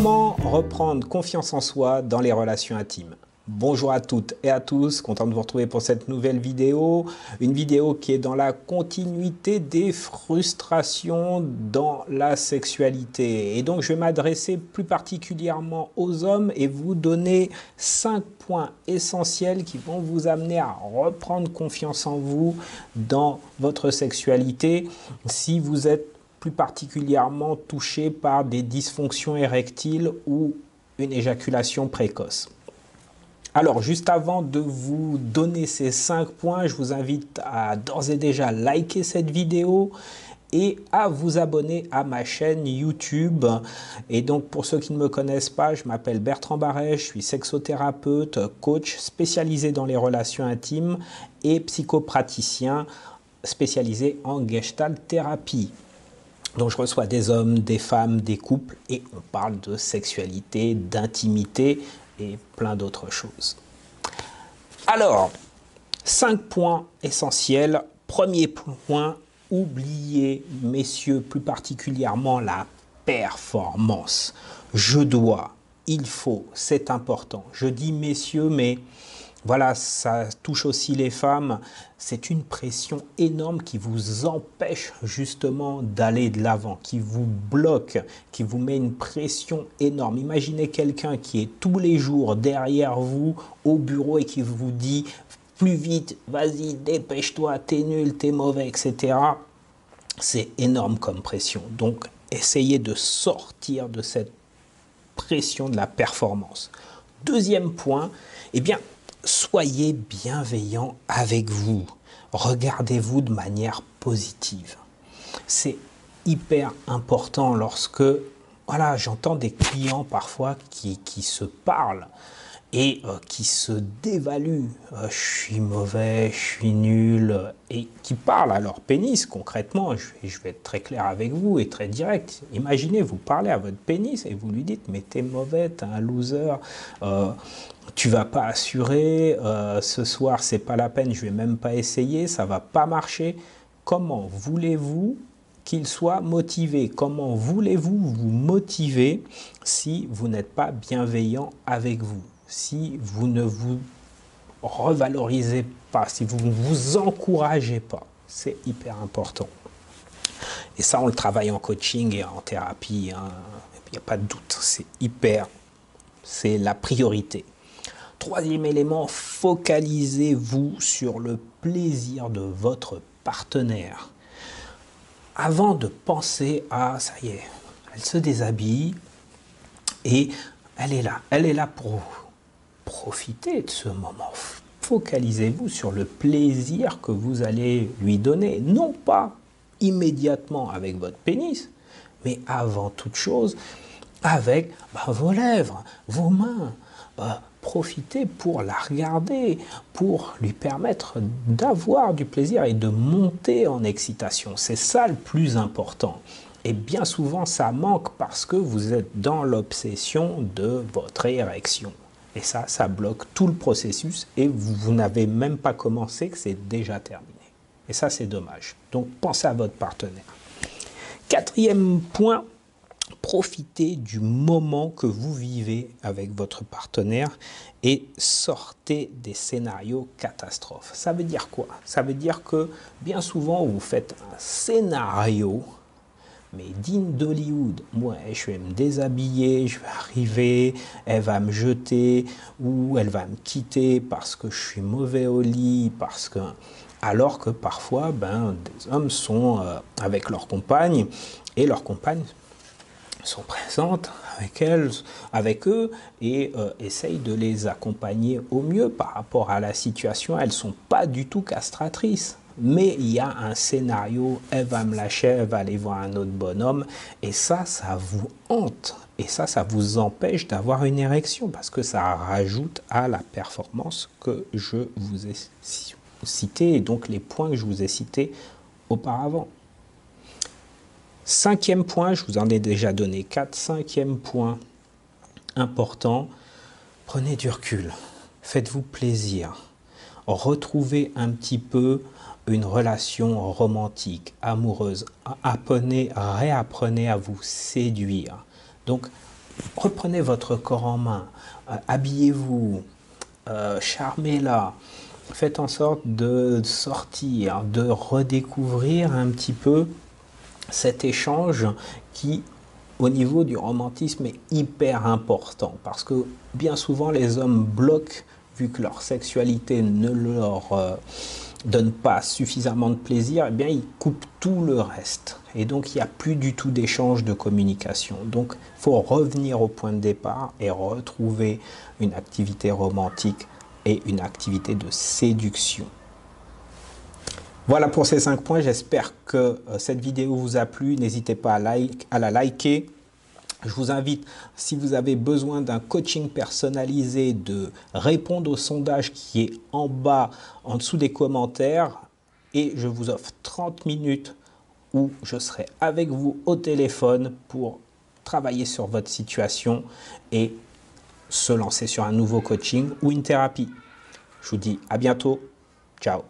Comment reprendre confiance en soi dans les relations intimes? Bonjour à toutes et à tous, content de vous retrouver pour cette nouvelle vidéo. Une vidéo qui est dans la continuité des frustrations dans la sexualité. Et donc je vais m'adresser plus particulièrement aux hommes et vous donner 5 points essentiels qui vont vous amener à reprendre confiance en vous dans votre sexualité si vous êtes plus particulièrement touché par des dysfonctions érectiles ou une éjaculation précoce. Alors, juste avant de vous donner ces 5 points, je vous invite à d'ores et déjà liker cette vidéo et à vous abonner à ma chaîne YouTube. Et donc, pour ceux qui ne me connaissent pas, je m'appelle Bertrand Barret, je suis sexothérapeute, coach spécialisé dans les relations intimes et psychopraticien spécialisé en gestalt thérapie. Donc je reçois des hommes, des femmes, des couples et on parle de sexualité, d'intimité et plein d'autres choses. Alors, 5 points essentiels. Premier point, oubliez, messieurs, plus particulièrement la performance. Je dois, il faut, c'est important. Je dis messieurs, mais voilà, ça touche aussi les femmes. C'est une pression énorme qui vous empêche justement d'aller de l'avant, qui vous bloque, qui vous met une pression énorme. Imaginez quelqu'un qui est tous les jours derrière vous au bureau et qui vous dit « plus vite, vas-y, dépêche-toi, t'es nul, t'es mauvais, etc. » C'est énorme comme pression. Donc, essayez de sortir de cette pression de la performance. Deuxième point, eh bien, soyez bienveillant avec vous. Regardez-vous de manière positive. C'est hyper important lorsque, voilà, j'entends des clients parfois qui se parlent et qui se dévaluent. Je suis mauvais, je suis nul, et qui parlent à leur pénis concrètement. Je vais être très clair avec vous et très direct. Imaginez, vous parlez à votre pénis et vous lui dites « mais t'es mauvais, t'es un loser, tu vas pas assurer, ce soir c'est pas la peine, je vais même pas essayer, ça va pas marcher ». Comment voulez-vous qu'il soit motivé? Comment voulez-vous vous motiver si vous n'êtes pas bienveillant avec vous? Si vous ne vous revalorisez pas, si vous ne vous encouragez pas, c'est hyper important. Et ça, on le travaille en coaching et en thérapie, hein. Il n'y a pas de doute, c'est la priorité. Troisième élément, focalisez-vous sur le plaisir de votre partenaire. Avant de penser à, ça y est, elle se déshabille et elle est là pour profiter de ce moment. Focalisez-vous sur le plaisir que vous allez lui donner, non pas immédiatement avec votre pénis, mais avant toute chose avec vos lèvres, vos mains. Profitez pour la regarder, pour lui permettre d'avoir du plaisir et de monter en excitation. C'est ça le plus important. Et bien souvent, ça manque parce que vous êtes dans l'obsession de votre érection. Et ça bloque tout le processus et vous n'avez même pas commencé, que c'est déjà terminé. Et ça, c'est dommage. Donc, pensez à votre partenaire. Quatrième point, profitez du moment que vous vivez avec votre partenaire et sortez des scénarios catastrophes. Ça veut dire quoi? Ça veut dire que bien souvent, vous faites un scénario mais digne d'Hollywood. Moi, je vais me déshabiller, je vais arriver, elle va me jeter ou elle va me quitter parce que je suis mauvais au lit, alors que parfois, des hommes sont avec leur compagne et leurs compagnes sont présentes avec eux et essayent de les accompagner au mieux par rapport à la situation. Elles ne sont pas du tout castratrices. Mais il y a un scénario, elle va me lâcher, elle va aller voir un autre bonhomme. Et ça vous hante. Et ça vous empêche d'avoir une érection parce que ça rajoute à la performance que je vous ai citée et donc les points que je vous ai cités auparavant. Cinquième point, je vous en ai déjà donné 4. Cinquième point important, prenez du recul. Faites-vous plaisir. Retrouvez un petit peu une relation romantique, amoureuse. Réapprenez à vous séduire. Donc, reprenez votre corps en main, habillez-vous, charmez-la, faites en sorte de sortir, de redécouvrir un petit peu cet échange qui, au niveau du romantisme, est hyper important parce que bien souvent les hommes bloquent vu que leur sexualité ne leur donne pas suffisamment de plaisir, eh bien ils coupent tout le reste et donc il n'y a plus du tout d'échange, de communication. Donc il faut revenir au point de départ et retrouver une activité romantique et une activité de séduction. Voilà pour ces 5 points, j'espère que cette vidéo vous a plu, n'hésitez pas à la liker. Je vous invite, si vous avez besoin d'un coaching personnalisé, de répondre au sondage qui est en bas, en dessous des commentaires. Et je vous offre 30 minutes où je serai avec vous au téléphone pour travailler sur votre situation et se lancer sur un nouveau coaching ou une thérapie. Je vous dis à bientôt. Ciao.